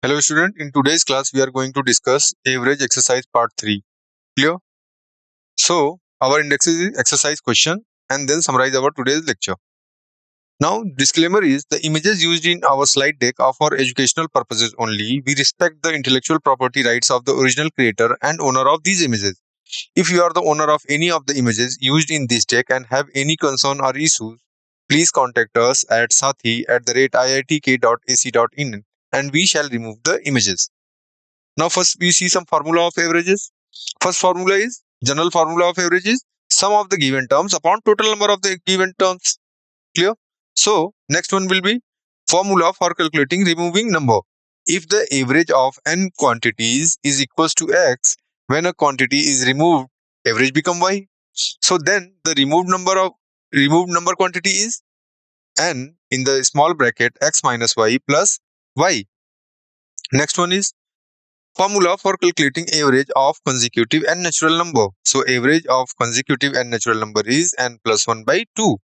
Hello student, in today's class we are going to discuss average exercise part 3. Clear? So, our index is exercise question and then summarize our today's lecture. Now, disclaimer is the images used in our slide deck are for educational purposes only. We respect the intellectual property rights of the original creator and owner of these images. If you are the owner of any of the images used in this deck and have any concern or issues, please contact us at sathi@iitk.ac.in and we shall remove the images. Now first we see some formula of averages. First formula is general formula of averages, sum of the given terms upon total number of the given terms. Clear? So next one will be formula for calculating removing number. If the average of n quantities is equals to x, when a quantity is removed, average become y. So then the removed number quantity is n in the small bracket x minus y plus y. Next one is formula for calculating average of consecutive and natural number. So average of consecutive and natural number is n plus 1 by 2.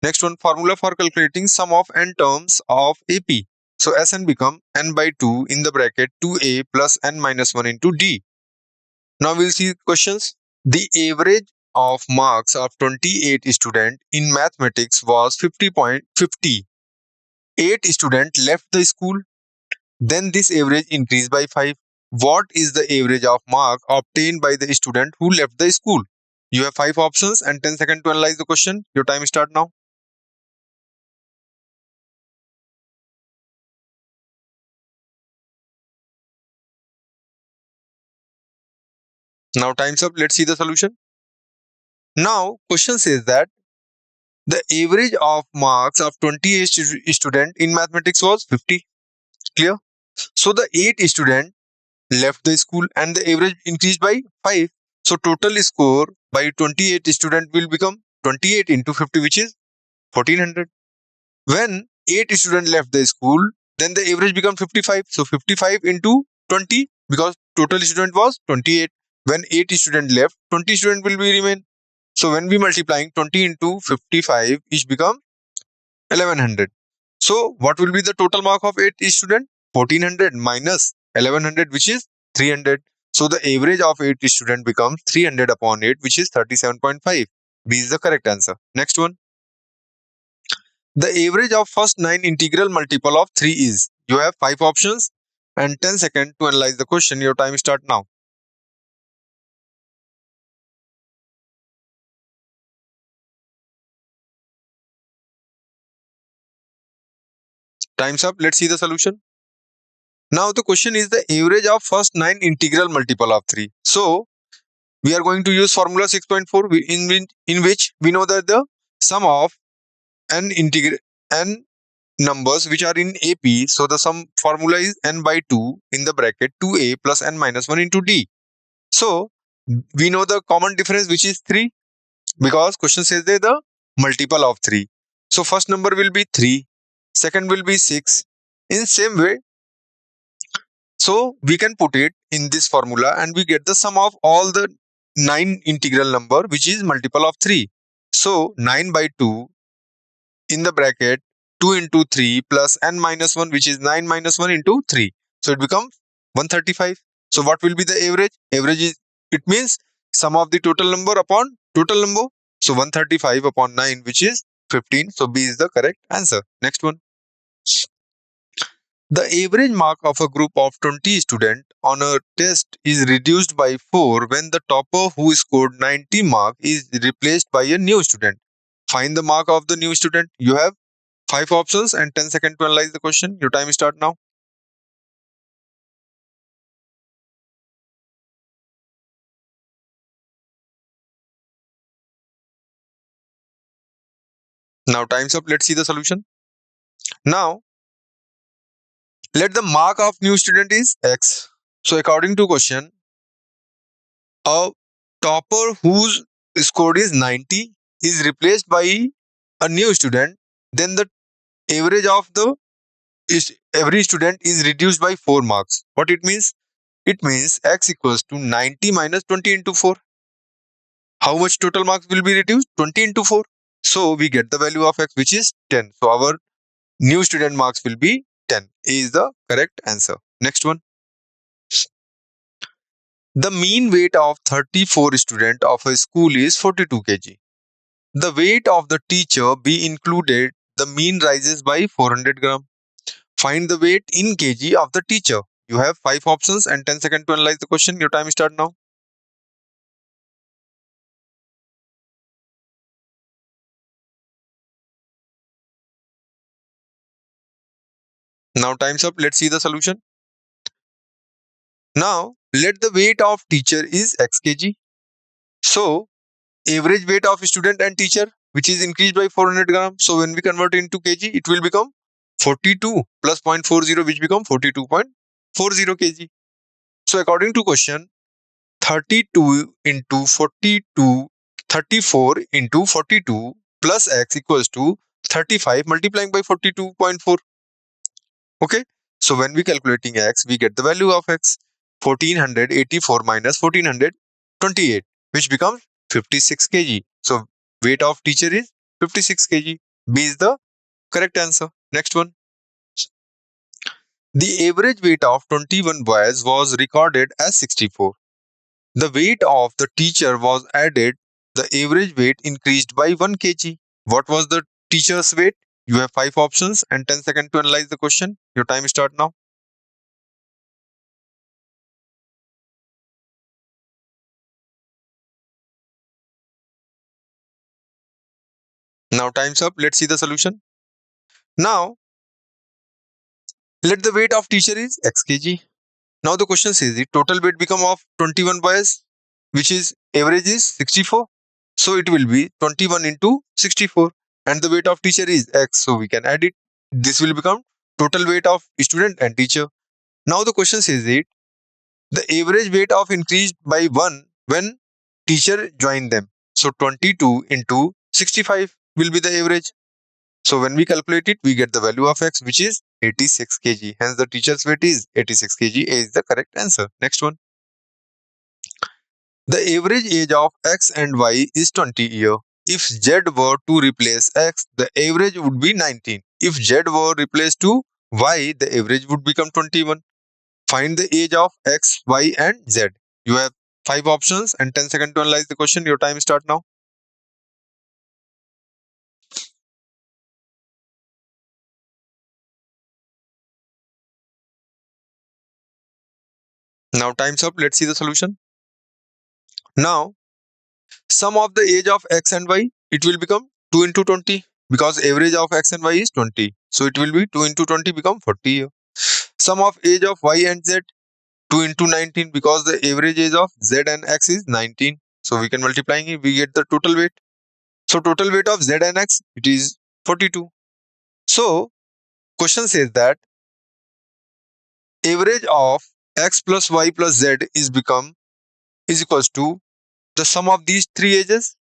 Next one, formula for calculating sum of n terms of AP. So Sn become n by 2 in the bracket 2a plus n minus 1 into d. Now we'll see questions. The average of marks of 28 students in mathematics was 50.50. 8 students left the school. Then this average increased by 5. What is the average of mark obtained by the student who left the school? You have 5 options and 10 seconds to analyze the question. Your time start now. Now time's up. Let's see the solution. Now question says that the average of marks of 28 student in mathematics was 50. Clear? So the 8 student left the school and the average increased by 5. So total score by 28 student will become 28 into 50, which is 1400. When 8 students left the school, then the average become 55. So 55 into 20, because total student was 28. When 8 students left, 20 students will be remain. So when we multiplying 20 into 55, each become 1100. So what will be the total mark of 8 student? 1400 minus 1100, which is 300. So the average of 8 student becomes 300 upon 8, which is 37.5. B is the correct answer. Next one. The average of first 9 integral multiple of 3 is. You have 5 options and 10 seconds to analyze the question. Your time start now. Time's up. Let's see the solution. Now the question is the average of first 9 integral multiple of 3. So we are going to use formula 6.4 in which we know that the sum of n numbers which are in AP. So the sum formula is n by 2 in the bracket 2a plus n minus 1 into d. So we know the common difference, which is 3, because question says that the multiple of 3. So first number will be 3, second will be 6. In same way, so we can put it in this formula and we get the sum of all the 9 integral number, which is multiple of 3. So 9 by 2 in the bracket 2 into 3 plus n minus 1, which is 9 minus 1 into 3. So it becomes 135. So what will be the average? Average is, it means sum of the total number upon total number. So 135 upon 9, which is 15. So B is the correct answer. Next one. The average mark of a group of 20 students on a test is reduced by 4 when the topper who scored 90 mark is replaced by a new student. Find the mark of the new student. You have 5 options and 10 seconds to analyze the question. Your time start now. Now time's up. Let's see the solution. Now, let the mark of new student is X. So according to question, a topper whose score is 90 is replaced by a new student. Then the average of the every student is reduced by 4 marks. What it means? It means X equals to 90 minus 20 into 4. How much total marks will be reduced? 20 into 4. So we get the value of X, which is 10. So our new student marks will be 10. A is the correct answer. Next one. The mean weight of 34 student of a school is 42 kg. The weight of the teacher be included. The mean rises by 400 gram. Find the weight in kg of the teacher. You have 5 options and 10 seconds to analyze the question. Your time start now. Now time's up. Let's see the solution. Now let the weight of teacher is x kg. So average weight of student and teacher, which is increased by 400 gram. So when we convert it into kg, it will become 42 plus 0.40, which become 42.40 kg. So according to question, 32 into 42, 34 into 42 plus x equals to 35 multiplying by 42.4. Okay. So when we calculating x, we get the value of x 1484 minus 1428, which becomes 56 kg. So weight of teacher is 56 kg. B is the correct answer. Next one. The average weight of 21 boys was recorded as 64. The weight of the teacher was added. The average weight increased by 1 kg. What was the teacher's weight? You have 5 options and 10 seconds to analyze the question. Your time start now. Now time's up. Let's see the solution. Now let the weight of teacher is x kg. Now the question says the total weight become of 21 boys, which is average is 64. So it will be 21 into 64 and the weight of teacher is x. So we can add it. This will become total weight of student and teacher. Now the question says it the average weight of increased by 1 when teacher joined them. So 22 into 65 will be the average. So when we calculate it, we get the value of x, which is 86 kg. Hence the teacher's weight is 86 kg. A is the correct answer. Next one. The average age of x and y is 20 years. If z were to replace x, the average would be 19. If z were replaced to y, the average would become 21. Find the age of x, y and z. You have 5 options and 10 seconds to analyze the question. Your time start now. Now time's up. Let's see the solution. Now sum of the age of x and y, it will become 2 into 20 because average of x and y is 20. So it will be 2 into 20 become 40 years. Sum of age of y and z, 2 into 19 because the average age of z and x is 19. So we can multiplying it, we get the total weight. So total weight of z and x, it is 42. So question says that average of x plus y plus z is equals to the sum of these three ages.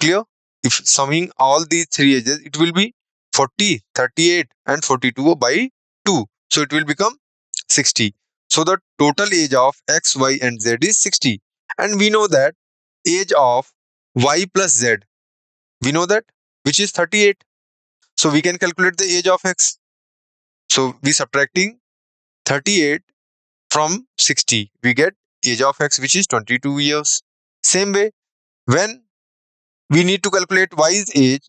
Clear? If summing all these three ages, it will be 40, 38 and 42 by 2. So it will become 60. So the total age of x, y and z is 60. And we know that age of y plus z, we know that, which is 38. So we can calculate the age of x. So we subtracting 38 from 60. We get age of x, which is 22 years. Same way, when we need to calculate y's age,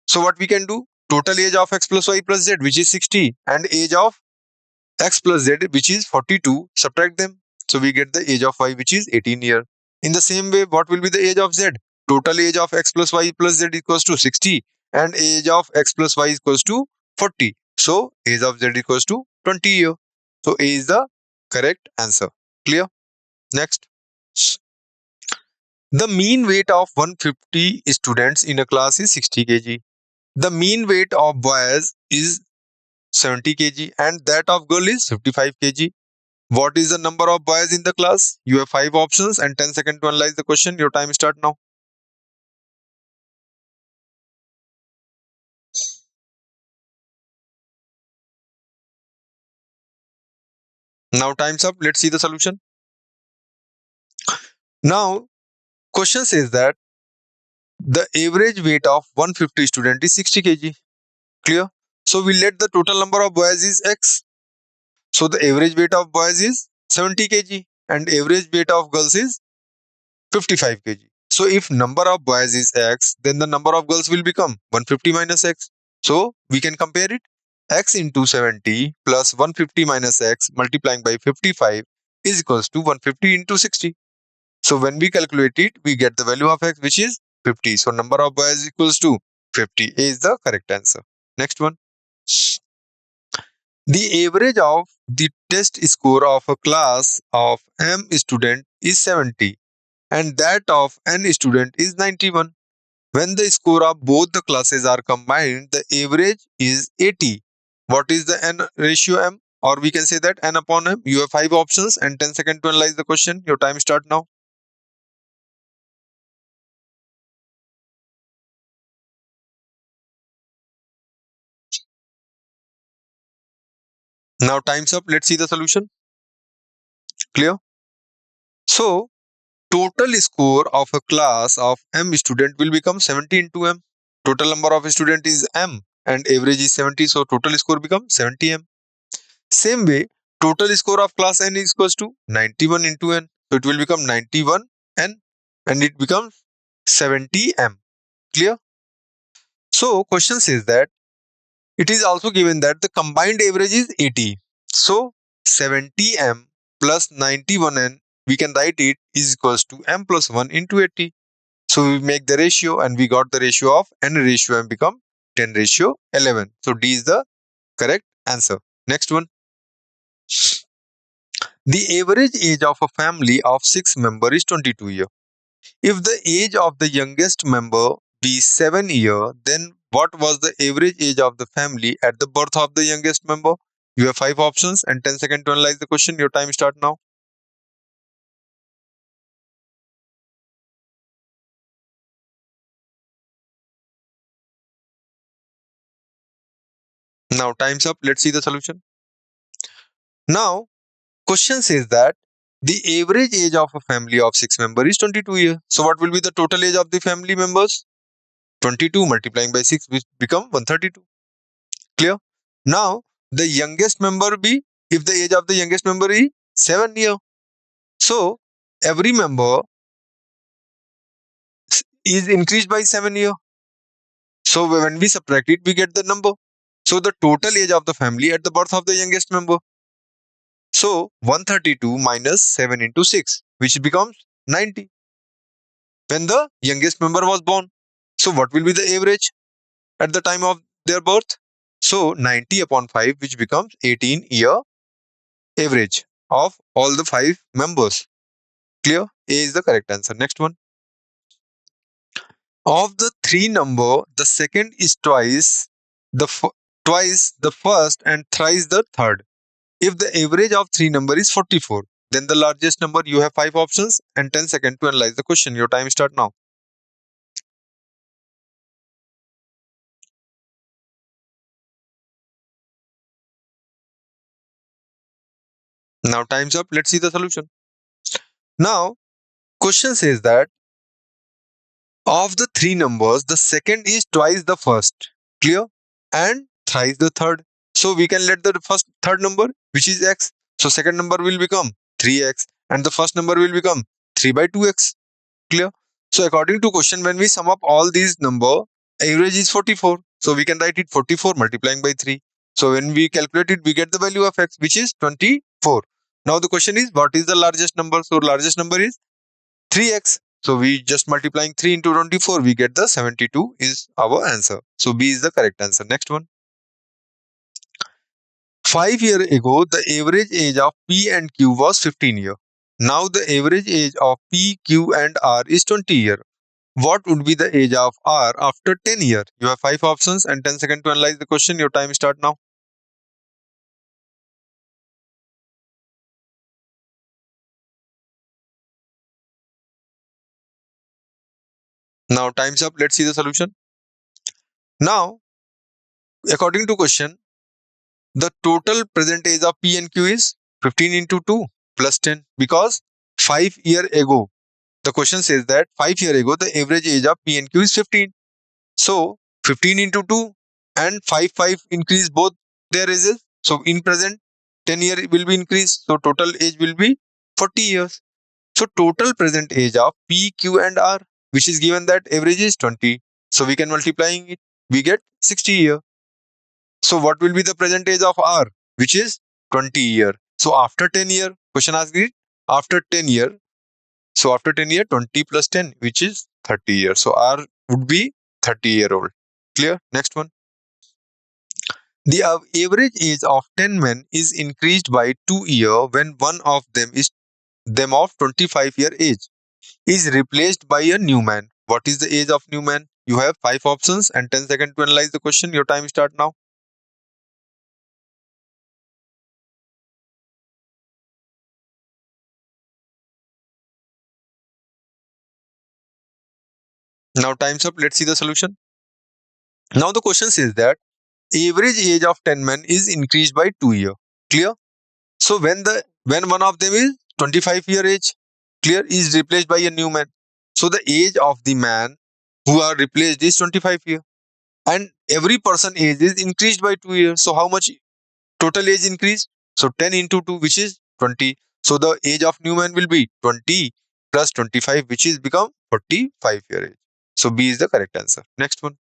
so what we can do? Total age of x plus y plus z, which is 60, and age of x plus z, which is 42, subtract them. So we get the age of y, which is 18 years. In the same way, what will be the age of z? Total age of x plus y plus z equals to 60, and age of x plus y equals to 40. So age of z equals to 20 years. So A is the correct answer. Clear? Next. The mean weight of 150 students in a class is 60 kg. The mean weight of boys is 70 kg and that of girl is 55 kg. What is the number of boys in the class? You have 5 options and 10 seconds to analyze the question. Your time start now. Now time's up. Let's see the solution. Now question says that the average weight of 150 student is 60 kg. Clear? So we let the total number of boys is x. So the average weight of boys is 70 kg and average weight of girls is 55 kg. So if number of boys is x, then the number of girls will become 150 minus x. So we can compare it. X into 70 plus 150 minus x multiplying by 55 is equals to 150 into 60. So when we calculate it, we get the value of x, which is 50. So number of boys equals to 50. A is the correct answer. Next one. The average of the test score of a class of M student is 70 and that of N student is 91. When the score of both the classes are combined, the average is 80. What is the N ratio M? Or we can say that N upon M. You have 5 options and 10 seconds to analyze the question. Your time start now. Now time's up. Let's see the solution. Clear? So, total score of a class of M student will become 70 into M. Total number of student is M and average is 70. So, total score becomes 70 M. Same way, total score of class N is equals to 91 into N. So, it will become 91 N and it becomes 70 M. Clear? So, question says that it is also given that the combined average is 80. So 70m plus 91n, we can write it is equals to m plus 1 into 80. So we make the ratio and we got the ratio of n ratio m become 10 ratio 11. So D is the correct answer. Next one. The average age of a family of 6 members is 22 years. If the age of the youngest member be 7 years, then what was the average age of the family at the birth of the youngest member? You have 5 options and 10 seconds to analyze the question. Your time start now. Now time's up. Let's see the solution. Now, question says that the average age of a family of 6 members is 22 years. So what will be the total age of the family members? 22 multiplying by 6 will become 132. Clear? Now, the youngest member be, if the age of the youngest member is 7 years. So, every member is increased by 7 years. So, when we subtract it, we get the number. So, the total age of the family at the birth of the youngest member. So, 132 minus 7 into 6, which becomes 90 when the youngest member was born. So, what will be the average at the time of their birth? So, 90 upon 5, which becomes 18-year average of all the 5 members. Clear? A is the correct answer. Next one. Of the 3 number, the second is twice the first and thrice the third. If the average of 3 number is 44, then the largest number, you have 5 options and 10 seconds to analyze the question. Your time start now. Now time's up. Let's see the solution. Now, question says that of the 3 numbers, the second is twice the first. Clear? And thrice the third. So we can let the third number, which is x. So second number will become 3x and the first number will become 3 by 2x. Clear? So according to question, when we sum up all these number, average is 44. So we can write it 44 multiplying by 3. So when we calculate it, we get the value of x, which is 24. Now the question is, what is the largest number? So largest number is 3x. So we just multiplying 3 into 24, we get the 72 is our answer. So B is the correct answer. Next one. 5 years ago, the average age of P and Q was 15 years. Now the average age of P, Q and R is 20 years. What would be the age of R after 10 years? You have 5 options and 10 seconds to analyze the question. Your time start now. Now time's up. Let's see the solution. Now, according to question, the total present age of P and Q is 15 into 2 plus 10 because 5 years ago, the question says that 5 years ago, the average age of P and Q is 15. So 15 into 2 and 5 increase both their ages. So in present, 10 year will be increased. So total age will be 40 years. So total present age of P, Q and R, which is given that average is 20. So we can multiplying it. We get 60 year. So what will be the present age of R, which is 20 year. So after 10 year, question asked it after 10 year. So after 10 year, 20 plus 10, which is 30 years. So R would be 30-year-old. Clear? Next one. The average age of 10 men is increased by 2 years when one of them of 25-year age is replaced by a new man. What is the age of new man? You have 5 options and 10 seconds to analyze the question. Your time start now. Now time's up. Let's see the solution. Now the question says that average age of 10 men is increased by 2 years. Clear? So when one of them is 25-year age, clear, is replaced by a new man. So the age of the man who are replaced is 25 years. And every person age is increased by 2 years. So how much total age increased? So 10 into 2, which is 20. So the age of new man will be 20 plus 25, which is become 45-year age. So B is the correct answer. Next one.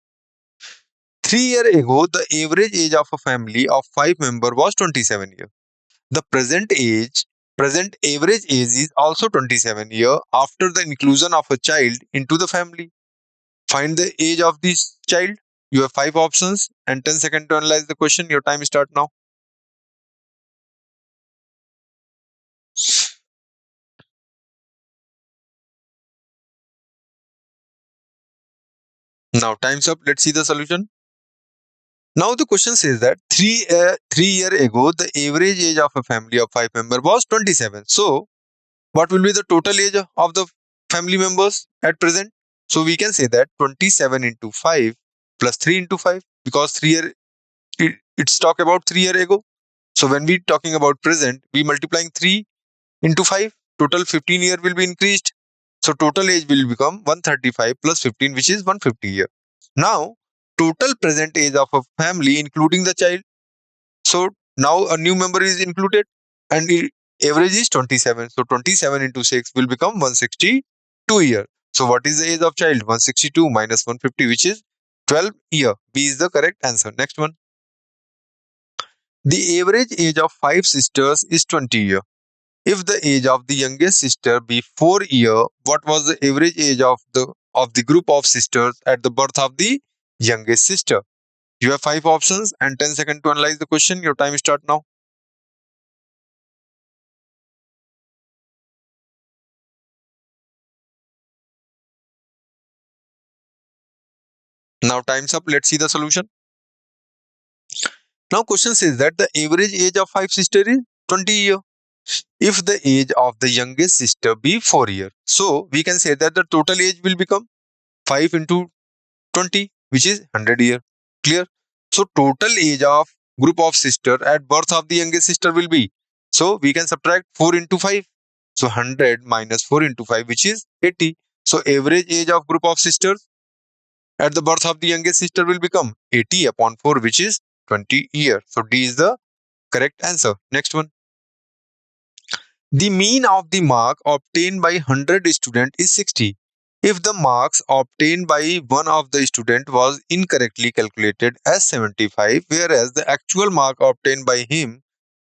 3 years ago, the average age of a family of 5 members was 27 years. The present average age is also 27 years after the inclusion of a child into the family. Find the age of this child. You have 5 options and 10 seconds to analyze the question. Your time start now. Now time's up. Let's see the solution. Now the question says that 3 years ago, the average age of a family of 5 members was 27. So what will be the total age of the family members at present? So we can say that 27 into 5 plus 3 into 5, because 3 year it's talk about 3 years ago. So when we talking about present, we multiplying 3 into 5, total 15 year will be increased. So total age will become 135 plus 15, which is 150 year. Now total present age of a family including the child. So now a new member is included and average is 27. So 27 into 6 will become 162 year. So what is the age of child? 162 minus 150, which is 12 year. B is the correct answer. Next one. The average age of 5 sisters is 20 year. If the age of the youngest sister be 4 year, what was the average age of the group of sisters at the birth of the youngest sister? You have 5 options and 10 seconds to analyze the question. Your time start now. Now time's up. Let's see the solution. Now question says that the average age of 5 sisters is 20 year. If the age of the youngest sister be 4 year, so we can say that the total age will become 5 into 20, which is 100 year. Clear? So total age of group of sister at birth of the youngest sister will be, so we can subtract 4 into 5. So 100 minus 4 into 5, which is 80. So average age of group of sisters at the birth of the youngest sister will become 80 upon 4, which is 20 year. So D is the correct answer. Next one. The mean of the mark obtained by 100 student is 60. If the marks obtained by one of the student was incorrectly calculated as 75, whereas the actual mark obtained by him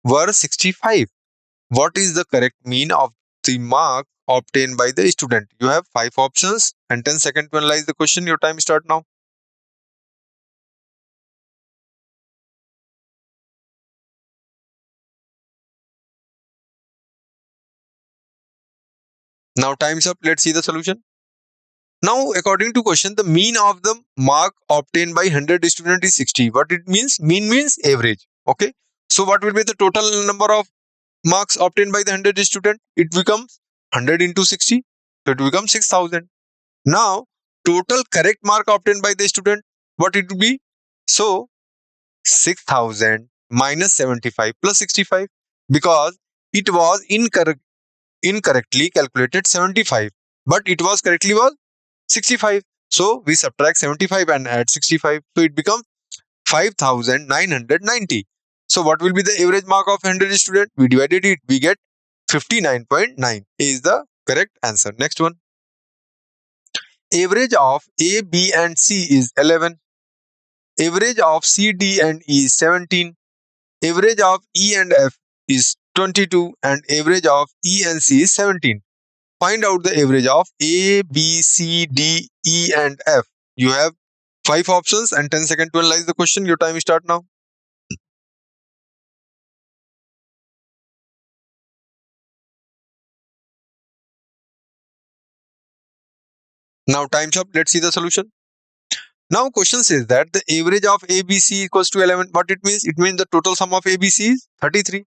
were 65, what is the correct mean of the mark obtained by the student? You have 5 options and 10 seconds to analyze the question. Your time start now. Now time's up. Let's see the solution. Now, according to question, the mean of the mark obtained by 100 student is 60. What it means? Mean means average. Okay. So what will be the total number of marks obtained by the 100 student? It becomes 100 into 60. So it becomes 6000. Now, total correct mark obtained by the student, what it will be? So 6000 minus 75 plus 65, because it was incorrectly calculated 75, but it was correctly was 65. So we subtract 75 and add 65. So it becomes 5990. So what will be the average mark of 100 student? We divided it, we get 59.9 is the correct answer. Next one. Average of A, B and C is 11. Average of C, D and E is 17. Average of E and F is 22 and average of E and C is 17. Find out the average of A, B, C, D, E and F. You have 5 options and 10 seconds to analyze the question. Your time start now. Now time's up. Let's see the solution. Now question says that the average of ABC equals to 11. What it means? It means the total sum of ABC is 33.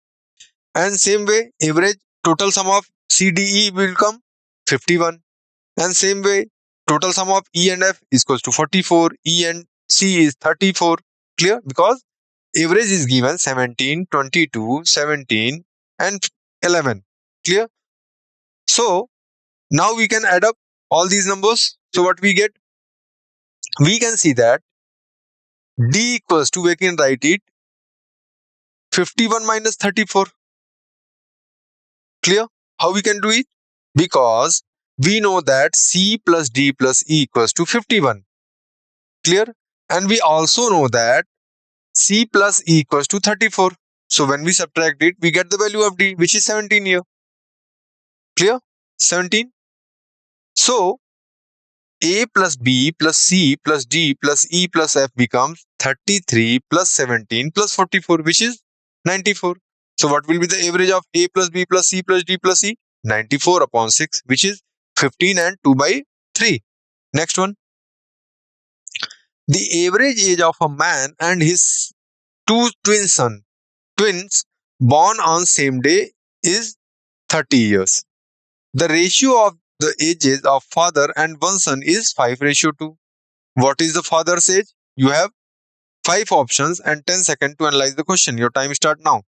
And same way, average total sum of CDE will come 51. And same way, total sum of E and F is equals to 44. E and C is 34. Clear? Because average is given 17, 22, 17 and 11. Clear? So now we can add up all these numbers. So what we get? We can see that D equals to, we can write it 51 minus 34. Clear? How we can do it? Because we know that C plus D plus E equals to 51. Clear? And we also know that C plus E equals to 34. So when we subtract it, we get the value of D, which is 17 here. Clear? 17. So A plus B plus C plus D plus E plus F becomes 33 plus 17 plus 44, which is 94. So what will be the average of A plus B plus C plus D plus E? 94 upon 6, which is 15 and 2 by 3. Next one. The average age of a man and his two twins born on same day is 30 years. The ratio of the ages of father and one son is 5:2. What is the father's age? You have 5 options and 10 seconds to analyze the question. Your time start now.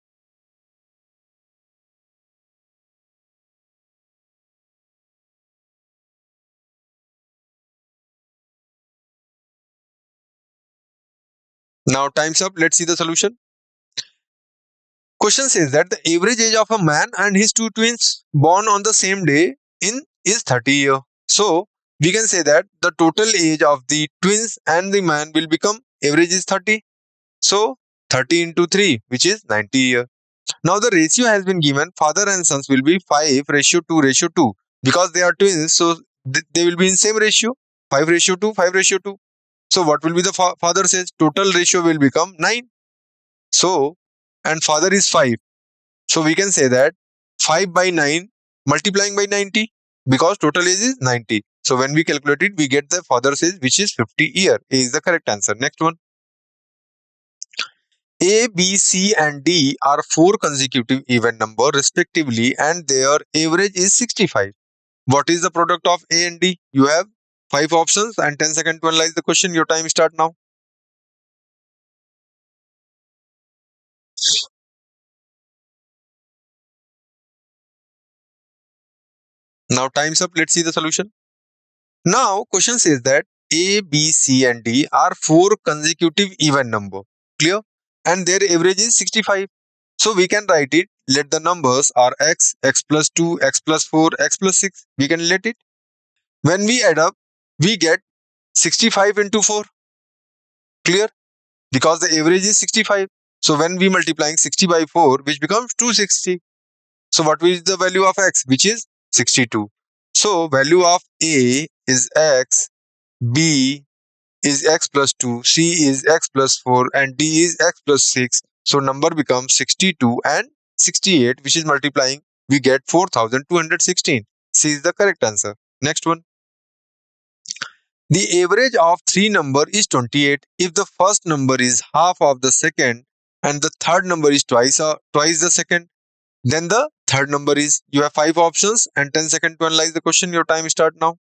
Now time's up. Let's see the solution. Question says that the average age of a man and his two twins born on the same day is 30 years. So we can say that the total age of the twins and the man will become average is 30. So 30 into 3, which is 90 years. Now the ratio has been given. Father and sons will be 5:2 because they are twins. So they will be in same ratio, 5:2, 5:2. So what will be the father says? Total ratio will become 9. So, and father is 5. So we can say that 5 by 9 multiplying by 90 because total age is 90. So when we calculate it, we get the father's age, which is 50 years. A is the correct answer. Next one. A, B, C and D are 4 consecutive even number respectively and their average is 65. What is the product of A and D? You have 5 options and 10 seconds to analyze the question. Your time start now. Now time's up. Let's see the solution. Now question says that A, B, C and D are 4 consecutive even number. Clear? And their average is 65. So we can write it. Let the numbers are x, x plus 2, x plus 4, x plus 6. We can let it. When we add up, we get 65 into 4. Clear? Because the average is 65. So when we multiplying 60 by 4, which becomes 260. So what is the value of x, which is 62. So value of A is x, B is x plus 2, C is x plus 4 and D is x plus 6. So number becomes 62 and 68, which is multiplying. We get 4216. C is the correct answer. Next one. The average of 3 number is 28. If the first number is half of the second and the third number is twice the second, then the third number is. You have 5 options and 10 seconds to analyze the question. Your time start now.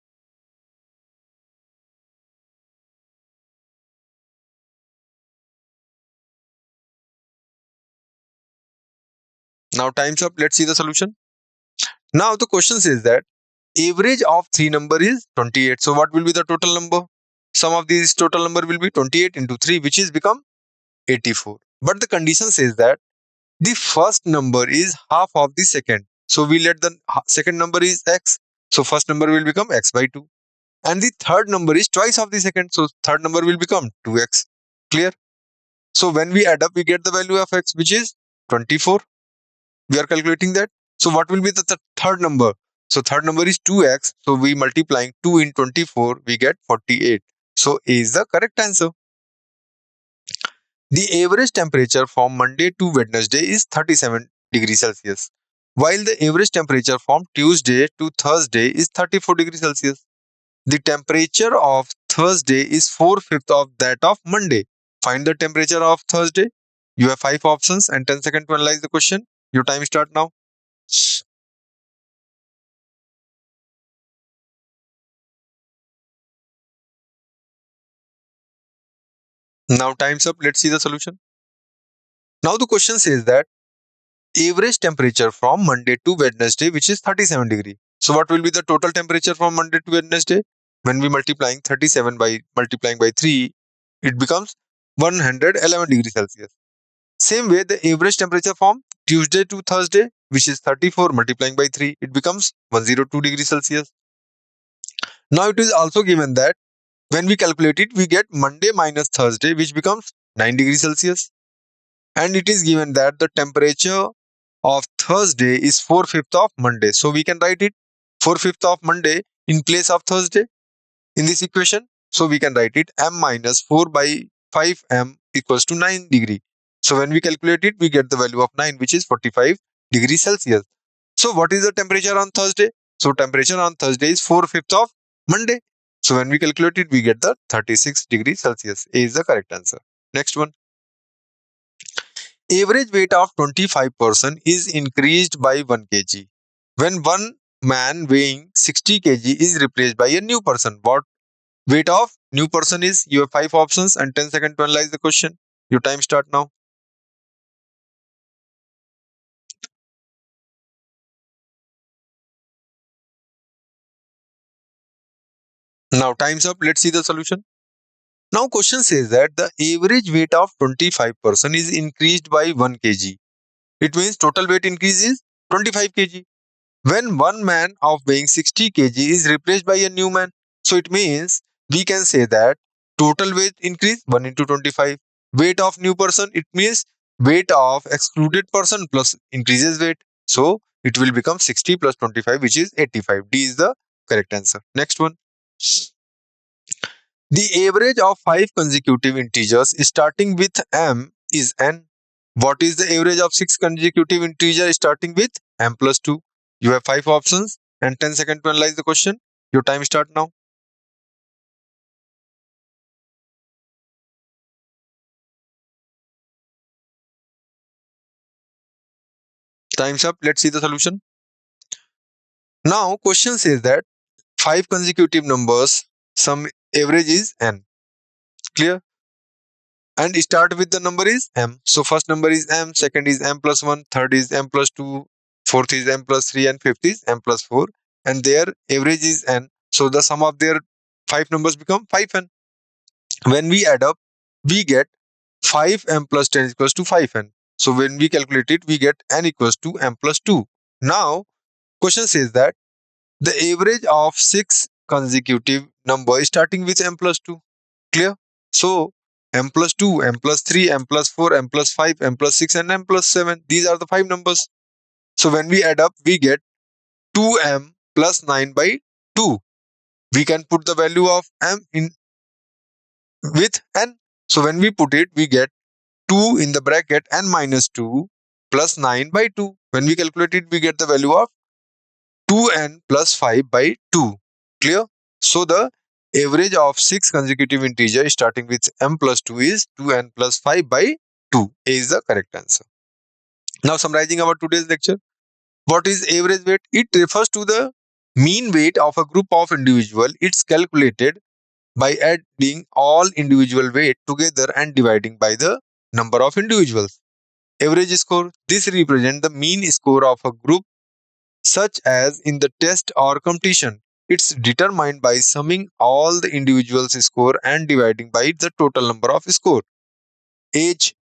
Now time's up. Let's see the solution. Now the question says that average of 3 number is 28. So what will be the total number? Sum of these total number will be 28 into 3, which is become 84. But the condition says that the first number is half of the second. So we let the second number is x. So first number will become x by 2. And the third number is twice of the second. So third number will become 2x. Clear? So when we add up, we get the value of x, which is 24. We are calculating that. So what will be the third number? So third number is 2x. So we multiplying 2 in 24, we get 48. So A is the correct answer. The average temperature from Monday to Wednesday is 37 degrees Celsius, while the average temperature from Tuesday to Thursday is 34 degrees Celsius. The temperature of Thursday is 4/5 of that of Monday. Find the temperature of Thursday. You have 5 options and 10 seconds to analyze the question. Your time start now. Now time's up. Let's see the solution. Now the question says that average temperature from Monday to Wednesday, which is 37 degree. So what will be the total temperature from Monday to Wednesday? When we multiplying 37 by multiplying by 3, it becomes 111 degrees Celsius. Same way, the average temperature from Tuesday to Thursday, which is 34 multiplying by 3, it becomes 102 degrees Celsius. Now it is also given that when we calculate it, we get Monday minus Thursday, which becomes 9 degrees Celsius. And it is given that the temperature of Thursday is 4/5 of Monday. So we can write it 4/5 of Monday in place of Thursday in this equation. So we can write it m minus 4 by 5m equals to 9 degree. So when we calculate it, we get the value of 9, which is 45 degrees Celsius. So what is the temperature on Thursday? So temperature on Thursday is 4/5 of Monday. So when we calculate it, we get the 36 degrees Celsius. A is the correct answer. Next one. Average weight of 25% is increased by 1 kg. When one man weighing 60 kg is replaced by a new person, what weight of new person is? You have 5 options and 10 seconds to analyze the question. Your time start now. Now time's up. Let's see the solution. Now question says that the average weight of 25% is increased by 1 kg. It means total weight increase is 25 kg. When one man of weighing 60 kg is replaced by a new man, so it means we can say that total weight increase 1 into 25. Weight of new person, it means weight of excluded person plus increases weight. So it will become 60 plus 25, which is 85. D is the correct answer. Next one. The average of 5 consecutive integers starting with m is n. What is the average of 6 consecutive integers starting with m plus 2? You have 5 options and 10 seconds to analyze the question. Your time start now. Time's up. Let's see the solution. Now question says that 5 consecutive numbers, some average is n. Clear? And start with the number is m. So first number is m, second is m plus 1, third is m plus 2, fourth is m plus 3 and fifth is m plus 4. And their average is n. So the sum of their 5 numbers become 5n. When we add up, we get 5m plus 10 is equals to 5n. So when we calculate it, we get n equals to m plus 2. Now, question says that the average of 6 consecutive numbers starting with m plus 2. Clear? So, m plus 2, m plus 3, m plus 4, m plus 5, m plus 6 and m plus 7. These are the 5 numbers. So when we add up, we get 2m plus 9 by 2. We can put the value of m in with n. So when we put it, we get 2 in the bracket n minus 2 plus 9 by 2. When we calculate it, we get the value of 2n plus 5 by 2. Clear? So the average of 6 consecutive integers starting with m plus 2 is 2n plus 5 by 2. A is the correct answer. Now summarizing our today's lecture. What is average weight? It refers to the mean weight of a group of individuals. It's calculated by adding all individual weight together and dividing by the number of individuals. Average score. This represents the mean score of a group such as in the test or competition. It's determined by summing all the individuals' score and dividing by the total number of score. Age.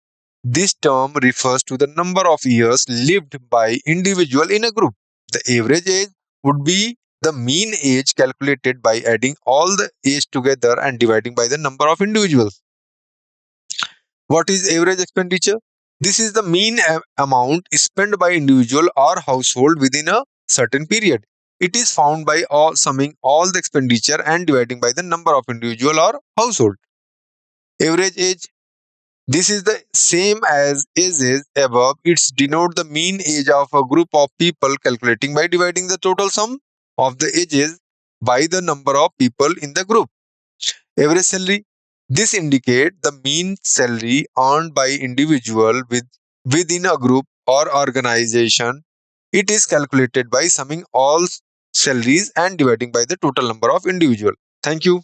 This term refers to the number of years lived by individual in a group. The average age would be the mean age calculated by adding all the age together and dividing by the number of individuals. What is average expenditure? This is the mean amount spent by individual or household within a certain period. It is found by summing all the expenditure and dividing by the number of individual or household. Average age. This is the same as ages above. It's denote the mean age of a group of people calculating by dividing the total sum of the ages by the number of people in the group. Average salary. This indicate the mean salary earned by individual within a group or organization. It is calculated by summing all salaries and dividing by the total number of individual. Thank you.